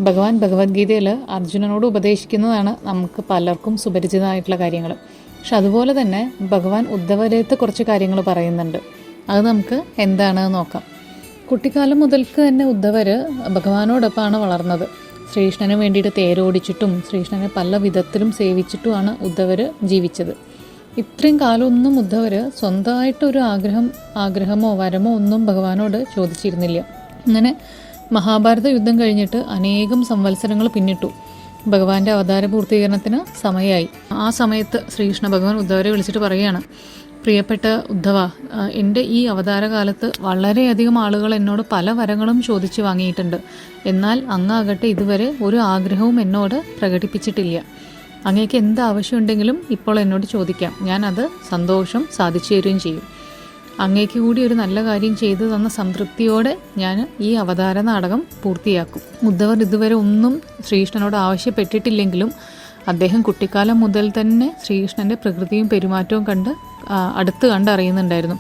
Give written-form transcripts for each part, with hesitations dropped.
ഭഗവാൻ ഭഗവത്ഗീതയിൽ അർജുനനോട് ഉപദേശിക്കുന്നതാണ് നമുക്ക് പലർക്കും സുപരിചിതമായിട്ടുള്ള കാര്യങ്ങൾ. പക്ഷെ അതുപോലെ തന്നെ ഭഗവാൻ ഉദ്ധവരേത്ത് കുറച്ച് കാര്യങ്ങൾ പറയുന്നുണ്ട്. അത് നമുക്ക് എന്താണെന്ന് നോക്കാം. കുട്ടിക്കാലം മുതൽക്ക് തന്നെ ഉദ്ധവർ ഭഗവാനോടൊപ്പമാണ് വളർന്നത്. ശ്രീകൃഷ്ണന് വേണ്ടിയിട്ട് തേരോടിച്ചിട്ടും ശ്രീകൃഷ്ണനെ പല വിധത്തിലും സേവിച്ചിട്ടുമാണ് ഉദ്ധവർ ജീവിച്ചത്. ഇത്രയും കാലമൊന്നും ഉദ്ധവർ സ്വന്തമായിട്ടൊരു ആഗ്രഹമോ വരമോ ഒന്നും ഭഗവാനോട് ചോദിച്ചിരുന്നില്ല. അങ്ങനെ മഹാഭാരത യുദ്ധം കഴിഞ്ഞിട്ട് അനേകം സംവത്സരങ്ങൾ പിന്നിട്ടു. ഭഗവാന്റെ അവതാര പൂർത്തീകരണത്തിന് സമയമായി. ആ സമയത്ത് ശ്രീകൃഷ്ണ ഭഗവാൻ ഉദ്ധവരെ വിളിച്ചിട്ട് പറയുകയാണ്, പ്രിയപ്പെട്ട ഉദ്ധവ, എൻ്റെ ഈ അവതാര കാലത്ത് വളരെയധികം ആളുകൾ എന്നോട് പല വരങ്ങളും ചോദിച്ചു വാങ്ങിയിട്ടുണ്ട്. എന്നാൽ അങ്ങാകട്ടെ ഇതുവരെ ഒരു ആഗ്രഹവും എന്നോട് പ്രകടിപ്പിച്ചിട്ടില്ല. അങ്ങേക്ക് എന്ത് ആവശ്യമുണ്ടെങ്കിലും ഇപ്പോൾ എന്നോട് ചോദിക്കാം. ഞാനത് സന്തോഷം സാധിച്ചു തരുകയും ചെയ്യും. അങ്ങേക്ക് കൂടി ഒരു നല്ല കാര്യം ചെയ്തു തന്ന സംതൃപ്തിയോടെ ഞാൻ ഈ അവതാര നാടകം പൂർത്തിയാക്കും. ഉദ്ധവർ ഇതുവരെ ഒന്നും ശ്രീകൃഷ്ണനോട് ആവശ്യപ്പെട്ടിട്ടില്ലെങ്കിലും അദ്ദേഹം കുട്ടിക്കാലം മുതൽ തന്നെ ശ്രീകൃഷ്ണൻ്റെ പ്രകൃതിയും പെരുമാറ്റവും അടുത്ത് കണ്ടറിയുന്നുണ്ടായിരുന്നു.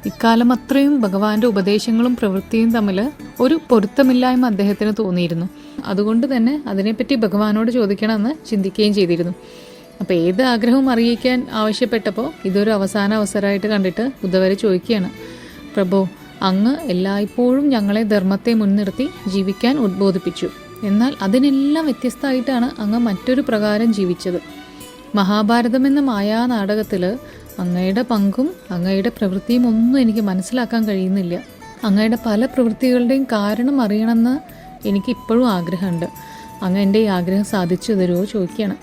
ഇക്കാലം അത്രയും ഭഗവാന്റെ ഉപദേശങ്ങളും പ്രവൃത്തിയും തമ്മിൽ ഒരു പൊരുത്തമില്ലായ്മ അദ്ദേഹത്തിന് തോന്നിയിരുന്നു. അതുകൊണ്ട് തന്നെ അതിനെപ്പറ്റി ഭഗവാനോട് ചോദിക്കണമെന്ന് ചിന്തിക്കുകയും ചെയ്തിരുന്നു. അപ്പോൾ ഏത് ആഗ്രഹവും അറിയിക്കാൻ ആവശ്യപ്പെട്ടപ്പോൾ ഇതൊരു അവസാന അവസരമായിട്ട് കണ്ടിട്ട് ഉദ്ധവരെ ചോദിക്കുകയാണ്, പ്രഭോ, അങ്ങ് എല്ലായ്പ്പോഴും ഞങ്ങളെ ധർമ്മത്തെ മുൻനിർത്തി ജീവിക്കാൻ ഉദ്ബോധിപ്പിച്ചു. എന്നാൽ അതിനെല്ലാം വ്യത്യസ്തമായിട്ടാണ് അങ്ങ് മറ്റൊരു പ്രകാരം ജീവിച്ചത്. മഹാഭാരതം എന്ന മായാ നാടകത്തിൽ അങ്ങയുടെ പങ്കും അങ്ങയുടെ പ്രവൃത്തിയും ഒന്നും എനിക്ക് മനസ്സിലാക്കാൻ കഴിയുന്നില്ല. അങ്ങയുടെ പല പ്രവൃത്തികളുടെയും കാരണം അറിയണമെന്ന് എനിക്ക് ഇപ്പോഴും ആഗ്രഹമുണ്ട്. അങ്ങ് എൻ്റെ ഈ ആഗ്രഹം സാധിച്ചു തരുമോ ചോദിക്കുകയാണ്.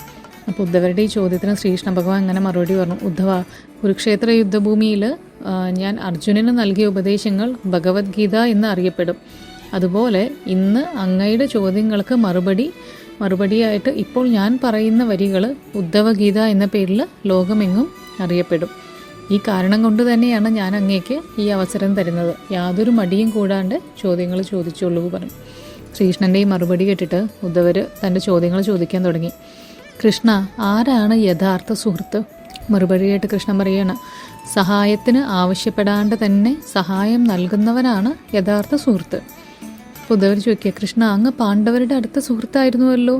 അപ്പോൾ ഉദ്ധവരുടെ ഈ ചോദ്യത്തിന് ശ്രീകൃഷ്ണ ഭഗവാൻ അങ്ങനെ മറുപടി പറഞ്ഞു, ഉദ്ധവ, കുരുക്ഷേത്ര യുദ്ധഭൂമിയിൽ ഞാൻ അർജുനന് നൽകിയ ഉപദേശങ്ങൾ ഭഗവത്ഗീത എന്ന് അറിയപ്പെടും. അതുപോലെ ഇന്ന് അങ്ങയുടെ ചോദ്യങ്ങൾക്ക് മറുപടിയായിട്ട് ഇപ്പോൾ ഞാൻ പറയുന്ന വരികൾ ഉദ്ധവഗീത എന്ന പേരിൽ ലോകമെങ്ങും അറിയപ്പെടും. ഈ കാരണം കൊണ്ട് തന്നെയാണ് ഞാൻ അങ്ങേക്ക് ഈ അവസരം തരുന്നത്. യാതൊരു മടിയും കൂടാണ്ട് ചോദ്യങ്ങൾ ചോദിച്ചോളൂ പറഞ്ഞു. ശ്രീകൃഷ്ണൻ്റെ ഈ മറുപടി കേട്ടിട്ട് ഉദ്ധവർ തൻ്റെ ചോദ്യങ്ങൾ ചോദിക്കാൻ തുടങ്ങി. കൃഷ്ണ, ആരാണ് യഥാർത്ഥ സുഹൃത്ത്? മറുപടിയായിട്ട് കൃഷ്ണൻ പറയാണ്, സഹായത്തിന് ആവശ്യപ്പെടാണ്ട് തന്നെ സഹായം നൽകുന്നവനാണ് യഥാർത്ഥ സുഹൃത്ത്. ഉദ്ധവർ ചോദിക്കുക, കൃഷ്ണ, അങ്ങ് പാണ്ഡവരുടെ അടുത്ത സുഹൃത്തായിരുന്നുവല്ലോ.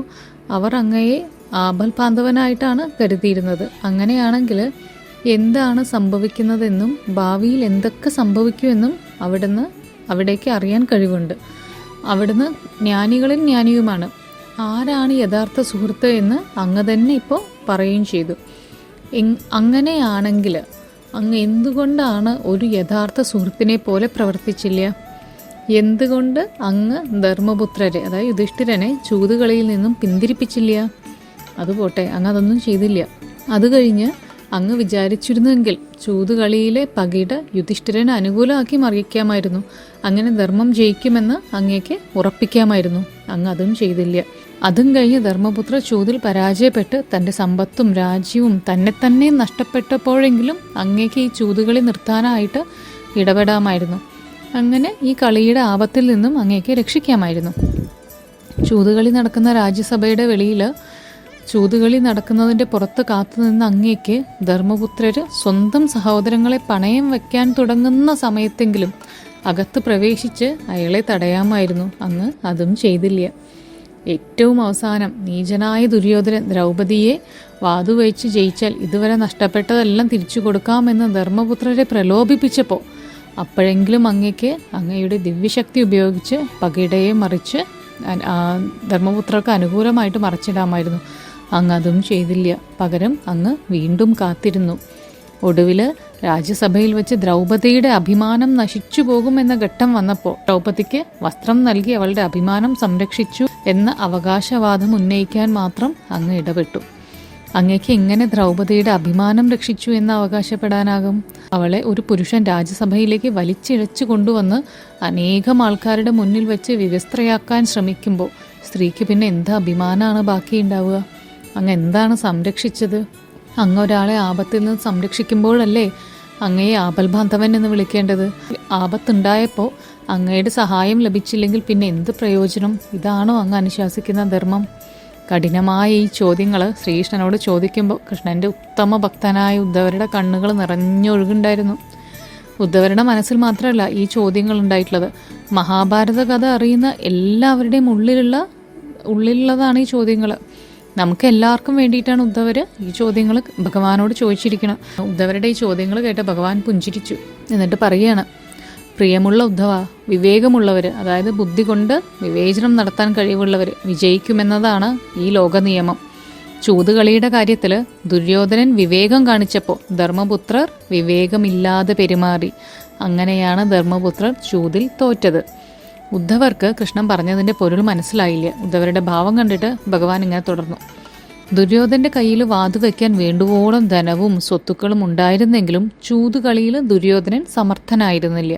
അവർ അങ്ങയെ ആപൽബാന്ധവനായിട്ടാണ് കരുതിയിരുന്നത്. അങ്ങനെയാണെങ്കിൽ എന്താണ് സംഭവിക്കുന്നതെന്നും ഭാവിയിൽ എന്തൊക്കെ സംഭവിക്കുമെന്നും അവിടേക്ക് അറിയാൻ കഴിവുണ്ട്. അവിടുന്ന് ജ്ഞാനികളിൽ ജ്ഞാനിയുമാണ്. ആരാണ് യഥാർത്ഥ സുഹൃത്ത് എന്ന് അങ്ങ് തന്നെ ഇപ്പോൾ പറയുകയും ചെയ്തു. അങ്ങനെയാണെങ്കിൽ അങ്ങ് എന്തുകൊണ്ടാണ് ഒരു യഥാർത്ഥ സുഹൃത്തിനെ പോലെ പ്രവർത്തിച്ചില്ല? എന്തുകൊണ്ട് അങ്ങ് ധർമ്മപുത്രരെ, അതായത് യുധിഷ്ഠിരനെ ചൂതുകളിയിൽ നിന്നും പിന്തിരിപ്പിച്ചില്ല? അതുപോട്ടെ, അങ്ങ് അതൊന്നും ചെയ്തില്ല. അത് കഴിഞ്ഞ് അങ്ങ് വിചാരിച്ചിരുന്നെങ്കിൽ ചൂതുകളിയിലെ പകിട യുധിഷ്ഠിരനെ അനുകൂലമാക്കി മറിയിക്കാമായിരുന്നു. അങ്ങനെ ധർമ്മം ജയിക്കുമെന്ന് അങ്ങേക്ക് ഉറപ്പിക്കാമായിരുന്നു. അങ്ങ് അതും ചെയ്തില്ല. അതും കഴിഞ്ഞ് ധർമ്മപുത്ര ചൂതിൽ പരാജയപ്പെട്ട് തൻ്റെ സമ്പത്തും രാജ്യവും തന്നെ നഷ്ടപ്പെട്ടപ്പോഴെങ്കിലും അങ്ങേക്ക് ഈ ചൂതുകളി നിർത്താനായിട്ട് ഇടപെടാമായിരുന്നു. അങ്ങനെ ഈ കളിയുടെ ആപത്തിൽ നിന്നും അങ്ങേക്ക് രക്ഷിക്കാമായിരുന്നു. ചൂതുകളി നടക്കുന്ന രാജ്യസഭയുടെ വെളിയിൽ ചൂതുകളി നടക്കുന്നതിൻ്റെ പുറത്ത് കാത്തുനിന്ന് അങ്ങേക്ക് ധർമ്മപുത്രർ സ്വന്തം സഹോദരങ്ങളെ പണയം വയ്ക്കാൻ തുടങ്ങുന്ന സമയത്തെങ്കിലും അകത്ത് പ്രവേശിച്ച് അയാളെ തടയാമായിരുന്നു. അങ്ങ് അതും ചെയ്തില്ല. ഏറ്റവും അവസാനം നീചനായ ദുര്യോധനൻ ദ്രൗപദിയെ വാതുവയ്ച്ച് ജയിച്ചാൽ ഇതുവരെ നഷ്ടപ്പെട്ടതെല്ലാം തിരിച്ചു കൊടുക്കാമെന്ന് ധർമ്മപുത്രരെ പ്രലോഭിപ്പിച്ചപ്പോൾ അപ്പോഴെങ്കിലും അങ്ങേക്ക് അങ്ങയുടെ ദിവ്യശക്തി ഉപയോഗിച്ച് പകിടയെ മറിച്ച് ധർമ്മപുത്രർക്ക് അനുകൂലമായിട്ട് മറിച്ചിടാമായിരുന്നു. അങ്ങ് അതും ചെയ്തില്ല. പകരം അങ്ങ് വീണ്ടും കാത്തിരുന്നു. ഒടുവിൽ രാജ്യസഭയിൽ വെച്ച് ദ്രൗപദിയുടെ അഭിമാനം നശിച്ചു പോകുമെന്ന ഘട്ടം വന്നപ്പോൾ ദ്രൗപദിക്ക് വസ്ത്രം നൽകി അവളുടെ അഭിമാനം സംരക്ഷിച്ചു എന്ന അവകാശവാദം ഉന്നയിക്കാൻ മാത്രം അങ്ങ് ഇടപെട്ടു. അങ്ങേക്ക് എങ്ങനെ ദ്രൗപദിയുടെ അഭിമാനം രക്ഷിച്ചു എന്ന് അവകാശപ്പെടാനാകും? അവളെ ഒരു പുരുഷൻ രാജ്യസഭയിലേക്ക് വലിച്ചിഴച്ചു കൊണ്ടുവന്ന് അനേകം ആൾക്കാരുടെ മുന്നിൽ വെച്ച് വിവസ്ത്രയാക്കാൻ ശ്രമിക്കുമ്പോൾ സ്ത്രീക്ക് പിന്നെ എന്ത് അഭിമാനമാണ് ബാക്കിയുണ്ടാവുക? അങ്ങ് എന്താണ് സംരക്ഷിച്ചത്? അങ്ങ് ഒരാളെ ആപത്തിൽ നിന്ന് സംരക്ഷിക്കുമ്പോഴല്ലേ അങ്ങയെ ആപൽബാന്ധവൻ എന്ന് വിളിക്കേണ്ടത്? ആപത്തുണ്ടായപ്പോൾ അങ്ങയുടെ സഹായം ലഭിച്ചില്ലെങ്കിൽ പിന്നെ എന്ത് പ്രയോജനം? ഇതാണോ അങ്ങ് അനുശാസിക്കുന്ന ധർമ്മം? കഠിനമായ ഈ ചോദ്യങ്ങൾ ശ്രീകൃഷ്ണനോട് ചോദിക്കുമ്പോൾ കൃഷ്ണൻ്റെ ഉത്തമ ഭക്തനായ ഉദ്ധവരുടെ കണ്ണുകൾ നിറഞ്ഞൊഴുകുണ്ടായിരുന്നു. ഉദ്ധവരുടെ മനസ്സിൽ മാത്രമല്ല ഈ ചോദ്യങ്ങൾ ഉണ്ടായിട്ടുള്ളത്. മഹാഭാരത കഥ അറിയുന്ന എല്ലാവരുടെയും ഉള്ളിലുള്ള ഉള്ളിലുള്ളതാണ് ഈ ചോദ്യങ്ങൾ. നമുക്ക് എല്ലാവർക്കും വേണ്ടിയിട്ടാണ് ഉദ്ധവർ ഈ ചോദ്യങ്ങൾ ഭഗവാനോട് ചോദിച്ചിരിക്കണം. ഉദ്ധവരുടെ ഈ ചോദ്യങ്ങൾ കേട്ട് ഭഗവാൻ പുഞ്ചിരിച്ചു. എന്നിട്ട് പറയുകയാണ്, പ്രിയമുള്ള ഉദ്ധവ, വിവേകമുള്ളവർ, അതായത് ബുദ്ധി കൊണ്ട് വിവേചനം നടത്താൻ കഴിവുള്ളവർ വിജയിക്കുമെന്നതാണ് ഈ ലോക നിയമം. ചൂതുകളിയുടെ കാര്യത്തിൽ ദുര്യോധനൻ വിവേകം കാണിച്ചപ്പോൾ ധർമ്മപുത്രർ വിവേകമില്ലാതെ പെരുമാറി. അങ്ങനെയാണ് ധർമ്മപുത്രർ ചൂതിൽ തോറ്റത്. ഉദ്ധവർക്ക് കൃഷ്ണൻ പറഞ്ഞതിൻ്റെ പൊരുൾ മനസ്സിലായില്ല. ഉദ്ധവരുടെ ഭാവം കണ്ടിട്ട് ഭഗവാൻ ഇങ്ങനെ തുടർന്നു. ദുര്യോധൻ്റെ കയ്യിൽ വാതുവെക്കാൻ വേണ്ടുവോളം ധനവും സ്വത്തുക്കളും ഉണ്ടായിരുന്നെങ്കിലും ചൂതുകളിയിൽ ദുര്യോധനൻ സമർത്ഥനായിരുന്നില്ല.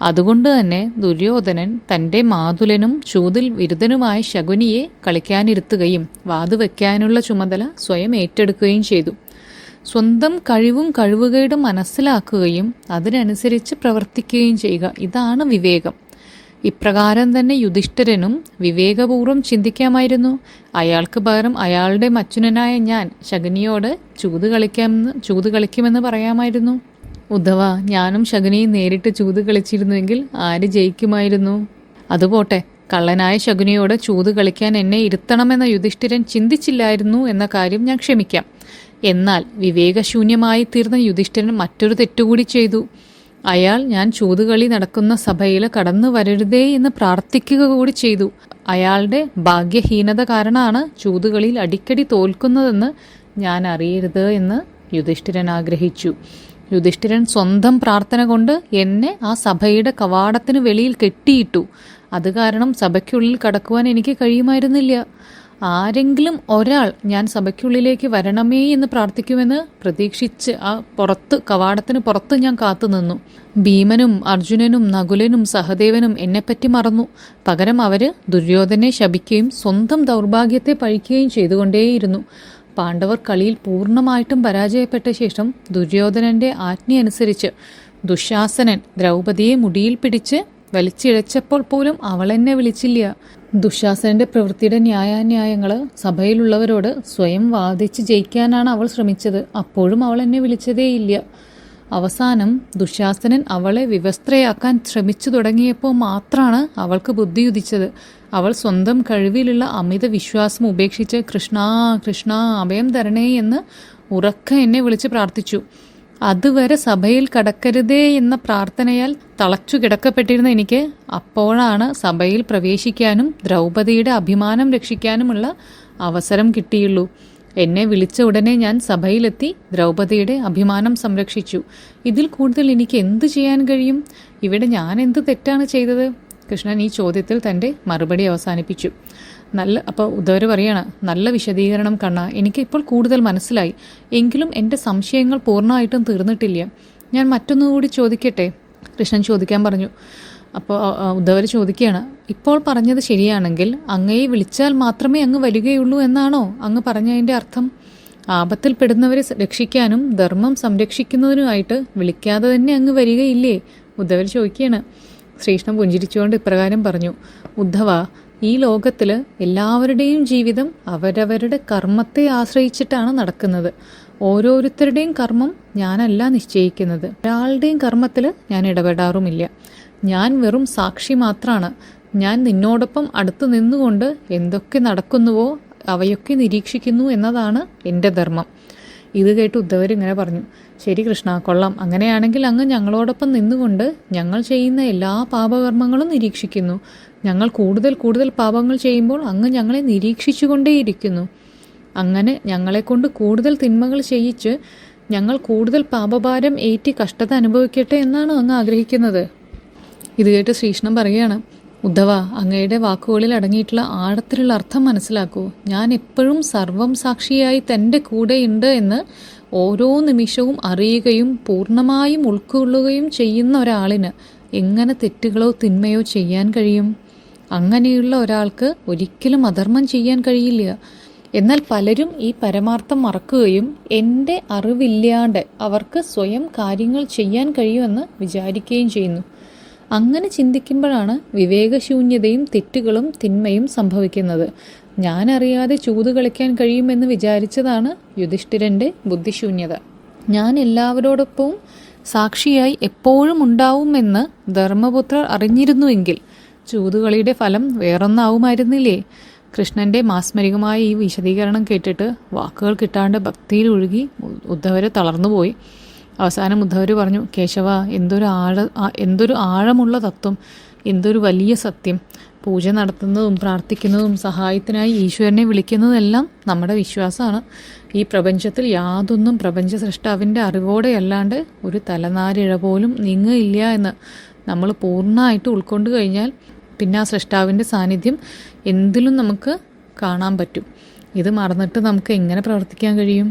അതുകൊണ്ട് തന്നെ ദുര്യോധനൻ തൻ്റെ മാതുലനും ചൂതിൽ വിരുദ്ധനുമായ ശകുനിയെ കളിക്കാനിരുത്തുകയും വാതുവെക്കാനുള്ള ചുമതല സ്വയം ഏറ്റെടുക്കുകയും ചെയ്തു. സ്വന്തം കഴിവും കഴിവുകേടും മനസ്സിലാക്കുകയും അതിനനുസരിച്ച് പ്രവർത്തിക്കുകയും ചെയ്യുക, ഇതാണ് വിവേകം. ഇപ്രകാരം തന്നെ യുധിഷ്ഠിരനും വിവേകപൂർവ്വം ചിന്തിക്കാമായിരുന്നു. അയാൾക്ക് പകരം അയാളുടെ മച്ചുനനായ ഞാൻ ശകുനിയോട് ചൂത് കളിക്കുമെന്ന് പറയാമായിരുന്നു. ഉദ്ധവ, ഞാനും ശകുനിയും നേരിട്ട് ചൂത് കളിച്ചിരുന്നുവെങ്കിൽ ആര് ജയിക്കുമായിരുന്നു? അതുപോട്ടെ, കള്ളനായ ശകുനിയോട് ചൂത് കളിക്കാൻ എന്നെ ഇരുത്തണമെന്ന യുധിഷ്ഠിരൻ ചിന്തിച്ചില്ലായിരുന്നു എന്ന കാര്യം ഞാൻ ക്ഷമിക്കാം. എന്നാൽ വിവേകശൂന്യമായി തീർന്ന യുധിഷ്ഠിരൻ മറ്റൊരു തെറ്റുകൂടി ചെയ്തു. അയാൾ ഞാൻ ചൂതുകളി നടക്കുന്ന സഭയിൽ കടന്നു വരരുതേ എന്ന് പ്രാർത്ഥിക്കുക കൂടി ചെയ്തു. അയാളുടെ ഭാഗ്യഹീനത കാരണമാണ് ചൂതുകളിയിൽ അടിക്കടി തോൽക്കുന്നതെന്ന് ഞാൻ അറിയരുത് എന്ന് യുധിഷ്ഠിരൻ ആഗ്രഹിച്ചു. യുധിഷ്ഠിരൻ സ്വന്തം പ്രാർത്ഥന കൊണ്ട് എന്നെ ആ സഭയുടെ കവാടത്തിന് വെളിയിൽ കെട്ടിയിട്ടു. അത് കാരണം സഭയ്ക്കുള്ളിൽ കടക്കുവാൻ എനിക്ക് കഴിയുമായിരുന്നില്ല. ആരെങ്കിലും ഒരാൾ ഞാൻ സഭയ്ക്കുള്ളിലേക്ക് വരണമേ എന്ന് പ്രാർത്ഥിക്കുമെന്ന് പ്രതീക്ഷിച്ച് ആ കവാടത്തിന് പുറത്ത് ഞാൻ കാത്തുനിന്നു. ഭീമനും അർജുനനും നകുലനും സഹദേവനും എന്നെപ്പറ്റി മറന്നു. പകരം അവര് ദുര്യോധനെ ശപിക്കുകയും സ്വന്തം ദൗർഭാഗ്യത്തെ പഴിക്കുകയും ചെയ്തുകൊണ്ടേയിരുന്നു. പാണ്ഡവർ കളിയിൽ പൂർണ്ണമായിട്ടും പരാജയപ്പെട്ട ശേഷം ദുര്യോധനന്റെ ആജ്ഞയനുസരിച്ച് ദുശാസനൻ ദ്രൗപദിയെ മുടിയിൽ പിടിച്ച് വലിച്ചിഴച്ചപ്പോൾ പോലും അവൾ എന്നെ വിളിച്ചില്ല. ദുശാസനന്റെ പ്രവൃത്തിയുടെ ന്യായാന്യായങ്ങൾ സഭയിലുള്ളവരോട് സ്വയം വാദിച്ച് ജയിക്കാനാണ് അവൾ ശ്രമിച്ചത്. അപ്പോഴും അവൾ എന്നെ വിളിച്ചതേയില്ല. അവസാനം ദുശാസനൻ അവളെ വിവസ്ത്രയാക്കാൻ ശ്രമിച്ചു തുടങ്ങിയപ്പോൾ മാത്രമാണ് അവൾക്ക് ബുദ്ധി ഉദിച്ചത്. അവൾ സ്വന്തം കഴിവിലുള്ള അമിത വിശ്വാസം ഉപേക്ഷിച്ച് കൃഷ്ണ കൃഷ്ണ അഭയം തരണേ എന്ന് ഉറക്കെ എന്നെ വിളിച്ച് പ്രാർത്ഥിച്ചു. അതുവരെ സഭയിൽ കടക്കരുതേ എന്ന പ്രാർത്ഥനയാൽ തളച്ചു കിടക്കപ്പെട്ടിരുന്ന എനിക്ക് അപ്പോഴാണ് സഭയിൽ പ്രവേശിക്കാനും ദ്രൗപദിയുടെ അഭിമാനം രക്ഷിക്കാനുമുള്ള അവസരം കിട്ടിയുള്ളൂ. എന്നെ വിളിച്ച ഉടനെ ഞാൻ സഭയിലെത്തി ദ്രൗപദിയുടെ അഭിമാനം സംരക്ഷിച്ചു. ഇതിൽ കൂടുതൽ എനിക്ക് എന്തു ചെയ്യാൻ കഴിയും? ഇവിടെ ഞാൻ എന്ത് തെറ്റാണ് ചെയ്തത്? കൃഷ്ണൻ ഈ ചോദ്യത്തിൽ തൻ്റെ മറുപടി അവസാനിപ്പിച്ചു. അപ്പോൾ ഉദ്ധവർ പറയാണ്, നല്ല വിശദീകരണം കണ്ണ, എനിക്ക് ഇപ്പോൾ കൂടുതൽ മനസ്സിലായി. എങ്കിലും എൻ്റെ സംശയങ്ങൾ പൂർണ്ണമായിട്ടും തീർന്നിട്ടില്ല. ഞാൻ മറ്റൊന്നുകൂടി ചോദിക്കട്ടെ? കൃഷ്ണൻ ചോദിക്കാൻ പറഞ്ഞു. അപ്പോൾ ഉദ്ധവർ ചോദിക്കുകയാണ്, ഇപ്പോൾ പറഞ്ഞത് ശരിയാണെങ്കിൽ അങ്ങയെ വിളിച്ചാൽ മാത്രമേ അങ്ങ് വരികയുള്ളൂ എന്നാണോ അങ്ങ് പറഞ്ഞതിൻ്റെ അർത്ഥം? ആപത്തിൽപ്പെടുന്നവരെ രക്ഷിക്കാനും ധർമ്മം സംരക്ഷിക്കുന്നതിനുമായിട്ട് വിളിക്കാതെ തന്നെ അങ്ങ് വരികയില്ലേ? ഉദ്ധവർ ചോദിക്കുകയാണ്. ശ്രീകൃഷ്ണൻ പുഞ്ചിരിച്ചുകൊണ്ട് ഇപ്രകാരം പറഞ്ഞു, ഉദ്ധവ, ഈ ലോകത്തിൽ എല്ലാവരുടെയും ജീവിതം അവരവരുടെ കർമ്മത്തെ ആശ്രയിച്ചിട്ടാണ് നടക്കുന്നത്. ഓരോരുത്തരുടെയും കർമ്മം ഞാനല്ല നിശ്ചയിക്കുന്നത്. ഒരാളുടെയും കർമ്മത്തിൽ ഞാൻ ഇടപെടാറുമില്ല. ഞാൻ വെറും സാക്ഷി മാത്രമാണ്. ഞാൻ നിന്നോടൊപ്പം അടുത്ത് നിന്നുകൊണ്ട് എന്തൊക്കെ നടക്കുന്നുവോ അവയൊക്കെ നിരീക്ഷിക്കുന്നു എന്നതാണ് എൻ്റെ ധർമ്മം. ഇത് കേട്ട് ഉദ്ധവർ ഇങ്ങനെ പറഞ്ഞു, ശരി കൃഷ്ണ, കൊള്ളാം. അങ്ങനെയാണെങ്കിൽ അങ്ങ് ഞങ്ങളോടൊപ്പം നിന്നുകൊണ്ട് ഞങ്ങൾ ചെയ്യുന്ന എല്ലാ പാപകർമ്മങ്ങളും നിരീക്ഷിക്കുന്നു. ഞങ്ങൾ കൂടുതൽ കൂടുതൽ പാപങ്ങൾ ചെയ്യുമ്പോൾ അങ്ങ് ഞങ്ങളെ നിരീക്ഷിച്ചുകൊണ്ടേയിരിക്കുന്നു. അങ്ങനെ ഞങ്ങളെക്കൊണ്ട് കൂടുതൽ തിന്മകൾ ചെയ്യിച്ച് ഞങ്ങൾ കൂടുതൽ പാപഭാരം ഏറ്റി കഷ്ടത അനുഭവിക്കട്ടെ എന്നാണ് അങ്ങ് ആഗ്രഹിക്കുന്നത്. ഇത് കേട്ട് ശ്രീകൃഷ്ണൻ പറയുകയാണ്, ഉദ്ധവ, അങ്ങയുടെ വാക്കുകളിൽ അടങ്ങിയിട്ടുള്ള ആഴത്തിലുള്ള അർത്ഥം മനസ്സിലാക്കൂ. ഞാൻ എപ്പോഴും സർവം സാക്ഷിയായി തൻ്റെ കൂടെയുണ്ട് എന്ന് ഓരോ നിമിഷവും അറിയുകയും പൂർണ്ണമായും ഉൾക്കൊള്ളുകയും ചെയ്യുന്ന ഒരാളിന് എങ്ങനെ തെറ്റുകളോ തിന്മയോ ചെയ്യാൻ കഴിയും? അങ്ങനെയുള്ള ഒരാൾക്ക് ഒരിക്കലും അധർമ്മം ചെയ്യാൻ കഴിയില്ല. എന്നാൽ പലരും ഈ പരമാർത്ഥം മറക്കുകയും എൻ്റെ അറിവില്ലാണ്ട് അവർക്ക് സ്വയം കാര്യങ്ങൾ ചെയ്യാൻ കഴിയുമെന്ന് വിചാരിക്കുകയും ചെയ്യുന്നു. അങ്ങനെ ചിന്തിക്കുമ്പോഴാണ് വിവേകശൂന്യതയും തെറ്റുകളും തിന്മയും സംഭവിക്കുന്നത്. ഞാനറിയാതെ ചൂത് കളിക്കാൻ കഴിയുമെന്ന് വിചാരിച്ചതാണ് യുധിഷ്ഠിരൻ്റെ ബുദ്ധിശൂന്യത. ഞാൻ എല്ലാവരോടൊപ്പവും സാക്ഷിയായി എപ്പോഴും ഉണ്ടാവുമെന്ന് ധർമ്മപുത്രർ അറിഞ്ഞിരുന്നുവെങ്കിൽ ചൂതുകളിയുടെ ഫലം വേറൊന്നാവുമായിരുന്നില്ലേ? കൃഷ്ണൻ്റെ മാസ്മരികമായ ഈ വിശദീകരണം കേട്ടിട്ട് വാക്കുകൾ കിട്ടാണ്ട് ഭക്തിയിൽ ഒഴുകി ഉദ്ധവർ തളർന്നുപോയി. അവസാനം ഉദ്ധവർ പറഞ്ഞു, കേശവ, എന്തൊരു ആഴമുള്ള തത്വം, എന്തൊരു വലിയ സത്യം. പൂജ നടത്തുന്നതും പ്രാർത്ഥിക്കുന്നതും സഹായത്തിനായി ഈശ്വരനെ വിളിക്കുന്നതെല്ലാം നമ്മുടെ വിശ്വാസമാണ്. ഈ പ്രപഞ്ചത്തിൽ യാതൊന്നും പ്രപഞ്ച സൃഷ്ടാവിൻ്റെ അറിവോടെയല്ലാണ്ട് ഒരു തലനാരിഴ പോലും നീങ്ങുകയില്ല എന്ന് നമ്മൾ പൂർണ്ണമായിട്ട് ഉൾക്കൊണ്ട് കഴിഞ്ഞാൽ പിന്നെ ആ സൃഷ്ടാവിൻ്റെ സാന്നിധ്യം എന്തിലും നമുക്ക് കാണാൻ പറ്റും. ഇത് മറന്നിട്ട് നമുക്ക് എങ്ങനെ പ്രവർത്തിക്കാൻ കഴിയും?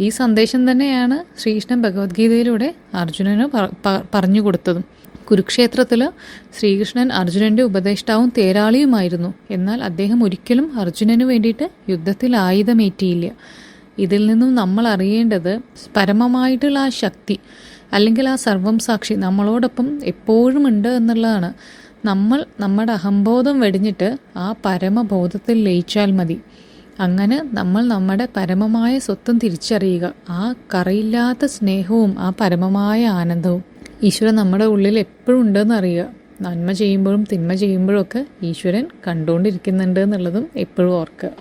ഈ സന്ദേശം തന്നെയാണ് ശ്രീകൃഷ്ണൻ ഭഗവത്ഗീതയിലൂടെ അർജുനന് പറഞ്ഞു കൊടുത്തതും. കുരുക്ഷേത്രത്തിൽ ശ്രീകൃഷ്ണൻ അർജുനൻ്റെ ഉപദേഷ്ടാവും തേരാളിയുമായിരുന്നു. എന്നാൽ അദ്ദേഹം ഒരിക്കലും അർജുനന് വേണ്ടിയിട്ട് യുദ്ധത്തിൽ ആയുധമേറ്റിയില്ല. ഇതിൽ നിന്നും നമ്മൾ അറിയേണ്ടത് പരമമായിട്ടുള്ള ആ ശക്തി അല്ലെങ്കിൽ ആ സർവം സാക്ഷി നമ്മളോടൊപ്പം എപ്പോഴും ഉണ്ട് എന്നുള്ളതാണ്. നമ്മൾ നമ്മുടെ അഹംബോധം വെടിഞ്ഞിട്ട് ആ പരമബോധത്തിൽ ലയിച്ചാൽ മതി. അങ്ങനെ നമ്മൾ നമ്മുടെ പരമമായ സ്വത്വം തിരിച്ചറിയുക. ആ കറയില്ലാത്ത സ്നേഹവും ആ പരമമായ ആനന്ദവും ഈശ്വരൻ നമ്മുടെ ഉള്ളിൽ എപ്പോഴും ഉണ്ടെന്ന് അറിയുക. നന്മ ചെയ്യുമ്പോഴും തിന്മ ചെയ്യുമ്പോഴും ഒക്കെ ഈശ്വരൻ കണ്ടുകൊണ്ടിരിക്കുന്നുണ്ട് എന്നുള്ളതും എപ്പോഴും ഓർക്കുക.